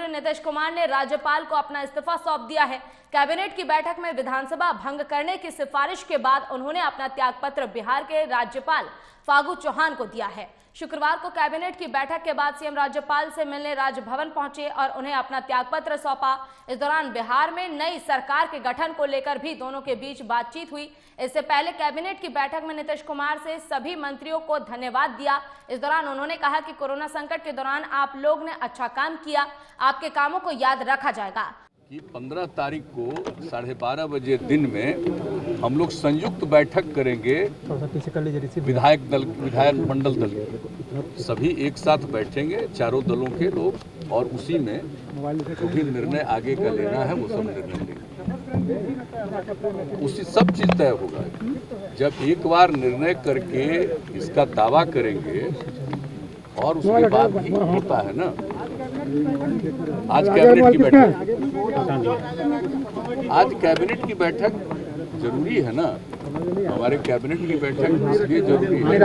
मुख्यमंत्री नीतीश कुमार ने राज्यपाल को अपना इस्तीफा सौंप दिया है। कैबिनेट की बैठक में विधानसभा भंग करने की सिफारिश के बाद उन्होंने अपना त्यागपत्र बिहार के राज्यपाल फागू चौहान को दिया है। शुक्रवार को कैबिनेट की बैठक के बाद सीएम राज्यपाल से मिलने राजभवन पहुंचे और उन्हें अपना त्यागपत्र सौंपा। इस दौरान बिहार में नई सरकार के गठन को लेकर भी दोनों के बीच बातचीत हुई। इससे पहले कैबिनेट की बैठक में नीतीश कुमार से सभी मंत्रियों को धन्यवाद दिया। इस दौरान उन्होंने कहा कि कोरोना संकट के दौरान आप लोग ने अच्छा काम किया, आपके कामों को याद रखा जाएगा। कि 15 तारीख को 12:30 बजे दिन में हम लोग संयुक्त बैठक करेंगे विधायक मंडल दल के, सभी एक साथ बैठेंगे चारों दलों के लोग, और उसी में जो भी निर्णय आगे का लेना है वो सब निर्णय लेंगे। उसी सब चीज तय होगा। जब एक बार निर्णय करके इसका दावा करेंगे और उसके बाद भी होता है ना। आज कैबिनेट की बैठक जरूरी है ना। हमारे कैबिनेट की बैठक इसलिए जरूरी है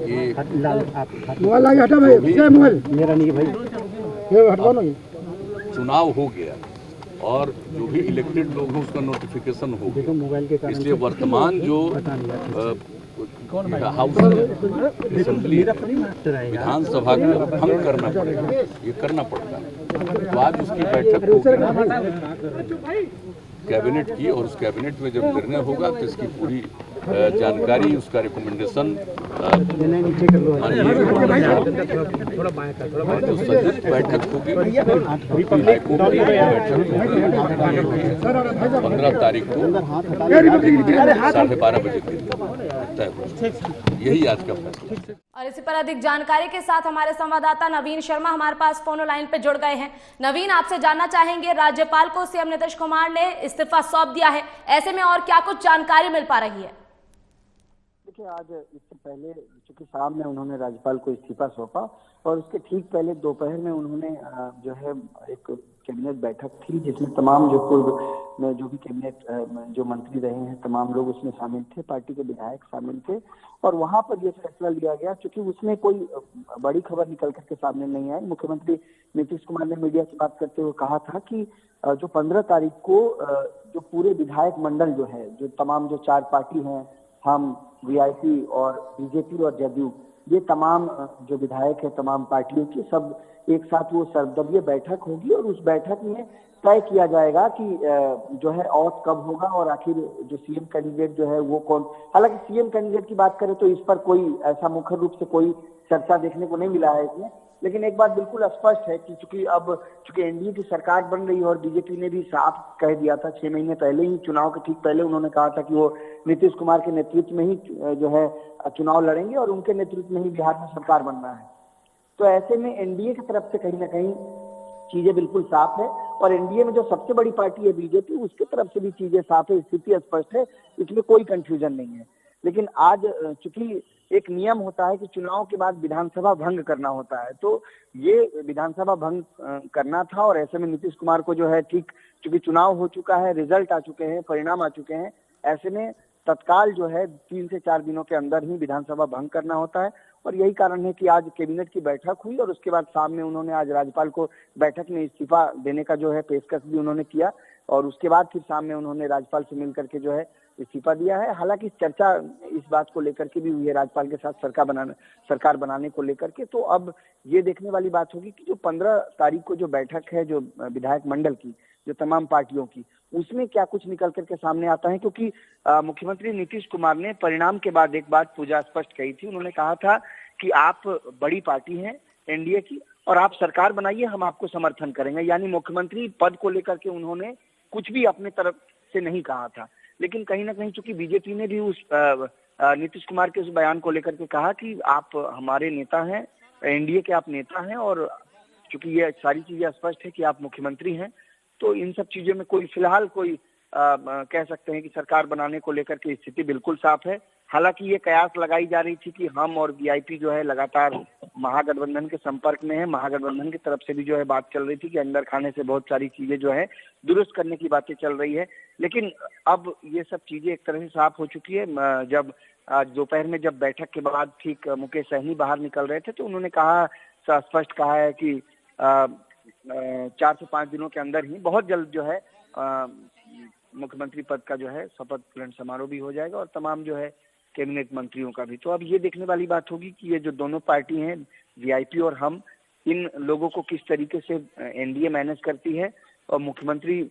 कि चुनाव हो गया और जो भी इलेक्टेड लोग हैं उसका नोटिफिकेशन हो गया। इसलिए वर्तमान जो हाउस असेंबली विधानसभा को भंग करना पड़ेगा, ये करना पड़ता है। तो आज उसकी बैठक होगी कैबिनेट की, और उस कैबिनेट में जब निर्णय होगा तो इसकी पूरी जानकारी, उसका रिकमेंडेशन जो संयुक्त बैठक होगी 15 तारीख को 12:30 बजे तय हो। यही आज का फैसला। और इसी पर अधिक जानकारी के साथ हमारे संवाददाता नवीन शर्मा हमारे पास फोन लाइन पे जुड़ गए हैं। नवीन, आपसे जानना चाहेंगे, राज्यपाल को सीएम नीतीश कुमार ने इस्तीफा सौंप दिया है, ऐसे में और क्या कुछ जानकारी मिल पा रही है? देखिए, आज इससे पहले चूंकि शाम में उन्होंने राज्यपाल को इस्तीफा सौंपा और उसके ठीक पहले दोपहर में उन्होंने जो है एक कैबिनेट बैठक थी जिसमें तमाम जो पूर्व में जो भी कैबिनेट जो मंत्री रहे हैं तमाम लोग उसमें शामिल थे, पार्टी के विधायक शामिल थे, और वहां पर यह फैसला लिया गया। क्योंकि उसमें कोई बड़ी खबर निकल करके सामने नहीं आई। मुख्यमंत्री नीतीश कुमार ने मीडिया से बात करते हुए कहा था कि जो 15 तारीख को जो पूरे विधायक मंडल जो है, जो तमाम जो 4 पार्टी हैं, हम, वीआईपी और बीजेपी और जदयू, ये तमाम जो विधायक है तमाम पार्टियों की, सब एक साथ वो सर्वदलीय बैठक होगी और उस बैठक में तय किया जाएगा कि जो है औत कब होगा और आखिर जो सीएम कैंडिडेट जो है वो कौन। हालांकि सीएम कैंडिडेट की बात करें तो इस पर कोई ऐसा मुख्य रूप से कोई चर्चा देखने को नहीं मिला है इसमें, लेकिन एक बात बिल्कुल स्पष्ट है कि चूंकि एनडीए की सरकार बन रही है और बीजेपी ने भी साफ कह दिया था 6 महीने पहले ही, चुनाव के ठीक पहले उन्होंने कहा था कि वो नीतीश कुमार के नेतृत्व में ही जो है चुनाव लड़ेंगे और उनके नेतृत्व में ही बिहार में सरकार बनना है। तो ऐसे में एनडीए की तरफ से कहीं ना कहीं चीजें बिल्कुल साफ है और एनडीए में जो सबसे बड़ी पार्टी है बीजेपी, उसकी तरफ से भी चीजें साफ है, स्थिति स्पष्ट है, इसमें कोई कंफ्यूजन नहीं है। लेकिन आज चूंकि एक नियम होता है कि चुनाव के बाद विधानसभा भंग करना होता है, तो ये विधानसभा भंग करना था और ऐसे में नीतीश कुमार को जो है ठीक चूंकि चुनाव हो चुका है, रिजल्ट आ चुके हैं, परिणाम आ चुके हैं, ऐसे में तत्काल जो है 3 से 4 दिनों के अंदर ही विधानसभा भंग करना होता है। और यही कारण है कि आज कैबिनेट की बैठक हुई और उसके बाद शाम में उन्होंने आज राज्यपाल को बैठक में इस्तीफा देने का जो है पेशकश भी उन्होंने किया और उसके बाद फिर शाम में उन्होंने राज्यपाल से मिल करके जो है इस्तीफा दिया है। हालांकि चर्चा इस बात को लेकर के भी हुई है राज्यपाल के साथ सरकार बनाने को लेकर के। तो अब ये देखने वाली बात होगी कि जो 15 तारीख को जो बैठक है जो विधायक मंडल की, जो तमाम पार्टियों की, उसमें क्या कुछ निकल करके सामने आता है। क्योंकि मुख्यमंत्री नीतीश कुमार ने परिणाम के बाद एक बात पूजा स्पष्ट कही थी। उन्होंने कहा था कि आप बड़ी पार्टी हैं एनडीए की और आप सरकार बनाइए, हम आपको समर्थन करेंगे। यानी मुख्यमंत्री पद को लेकर के उन्होंने कुछ भी अपने तरफ से नहीं कहा था। लेकिन कहीं ना कहीं चूंकि बीजेपी ने भी उस नीतीश कुमार के उस बयान को लेकर के कहा कि आप हमारे नेता हैं, एनडीए के आप नेता हैं, और चूंकि ये सारी चीजें स्पष्ट है कि आप मुख्यमंत्री हैं, तो इन सब चीजों में कोई फिलहाल कोई कह सकते हैं कि सरकार बनाने को लेकर के स्थिति बिल्कुल साफ है। हालांकि ये कयास लगाई जा रही थी कि हम और वीआईपी जो है लगातार महागठबंधन के संपर्क में है, महागठबंधन की तरफ से भी जो है बात चल रही थी कि अंदर खाने से बहुत सारी चीजें जो है दुरुस्त करने की बातें चल रही है। लेकिन अब ये सब चीजें एक तरह से साफ हो चुकी है। जब दोपहर में जब बैठक के बाद ठीक मुकेश सहनी बाहर निकल रहे थे तो उन्होंने कहा, स्पष्ट कहा है कि 4 से 5 दिनों के अंदर ही बहुत जल्द जो है मुख्यमंत्री पद का जो है शपथ ग्रहण समारोह भी हो जाएगा और तमाम जो है कैबिनेट मंत्रियों का भी। तो अब ये देखने वाली बात होगी कि ये जो दोनों पार्टी हैं, वीआईपी और हम, इन लोगों को किस तरीके से एनडीए मैनेज करती है। और मुख्यमंत्री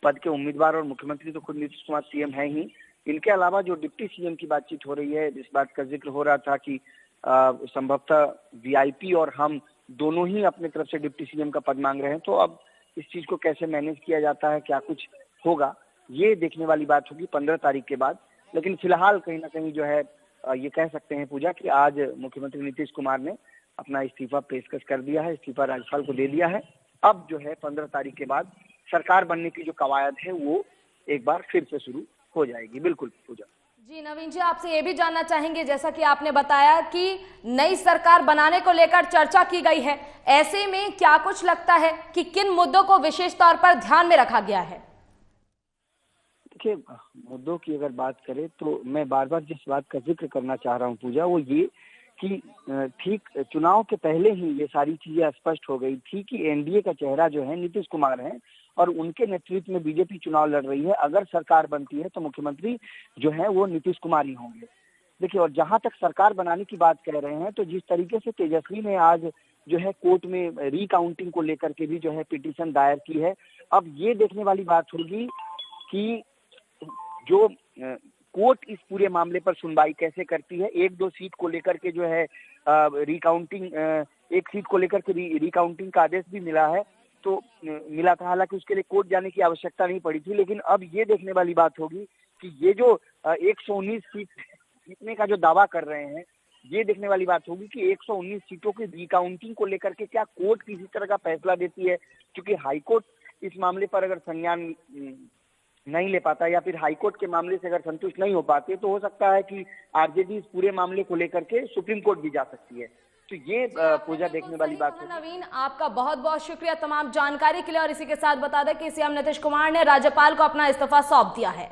पद के उम्मीदवार, और मुख्यमंत्री तो खुद नीतीश कुमार सीएम है ही, इनके अलावा जो डिप्टी सीएम की बातचीत हो रही है, इस बात का जिक्र हो रहा था कि संभवतः वीआईपी और हम दोनों ही अपने तरफ से डिप्टी सीएम का पद मांग रहे हैं। तो अब इस चीज को कैसे मैनेज किया जाता है, क्या कुछ होगा, ये देखने वाली बात होगी 15 तारीख के बाद। लेकिन फिलहाल कहीं ना कहीं जो है ये कह सकते हैं पूजा कि आज मुख्यमंत्री नीतीश कुमार ने अपना इस्तीफा पेशकश कर दिया है, इस्तीफा राज्यपाल को दे दिया है। अब जो है 15 तारीख के बाद सरकार बनने की जो कवायद है वो एक बार फिर से शुरू हो जाएगी। बिल्कुल पूजा जी। नवीन जी, आपसे ये भी जानना चाहेंगे, जैसा कि आपने बताया कि नई सरकार बनाने को लेकर चर्चा की गई है, ऐसे में क्या कुछ लगता है कि किन मुद्दों को विशेष तौर पर ध्यान में रखा गया है? देखिए, मुद्दों की अगर बात करें तो मैं बार बार जिस बात का जिक्र करना चाह रहा हूँ पूजा, वो ये कि ठीक चुनाव के पहले ही ये सारी चीजें स्पष्ट हो गई थी कि एनडीए का चेहरा जो है नीतीश कुमार है और उनके नेतृत्व में बीजेपी चुनाव लड़ रही है। अगर सरकार बनती है तो मुख्यमंत्री जो है वो नीतीश कुमार ही होंगे। देखिए, और जहां तक सरकार बनाने की बात कर रहे हैं, तो जिस तरीके से तेजस्वी ने आज जो है कोर्ट में रिकाउंटिंग को लेकर के भी जो है पिटीशन दायर की है, अब ये देखने वाली बात होगी कि जो कोर्ट इस पूरे मामले पर सुनवाई कैसे करती है। 1-2 सीट को लेकर के जो है रिकाउंटिंग, एक सीट को लेकर के रिकाउंटिंग का आदेश भी मिला है, तो मिला था, हालांकि उसके लिए कोर्ट जाने की आवश्यकता नहीं पड़ी थी। लेकिन अब ये देखने वाली बात होगी कि ये जो 119 सीट जीतने का जो दावा कर रहे हैं, ये देखने वाली बात होगी कि 119 सीटों की रिकाउंटिंग को लेकर के क्या कोर्ट किसी तरह का फैसला देती है। क्योंकि हाईकोर्ट इस मामले पर अगर संज्ञान नहीं ले पाता या फिर हाईकोर्ट के मामले से अगर संतुष्ट नहीं हो पाते, तो हो सकता है कि आरजेडी इस पूरे मामले को लेकर के सुप्रीम कोर्ट भी जा सकती है। तो ये पूजा देखने वाली बात है। नवीन, आपका बहुत बहुत शुक्रिया तमाम जानकारी के लिए। और इसी के साथ बता दें कि सीएम नीतीश कुमार ने राज्यपाल को अपना इस्तीफा सौंप दिया है।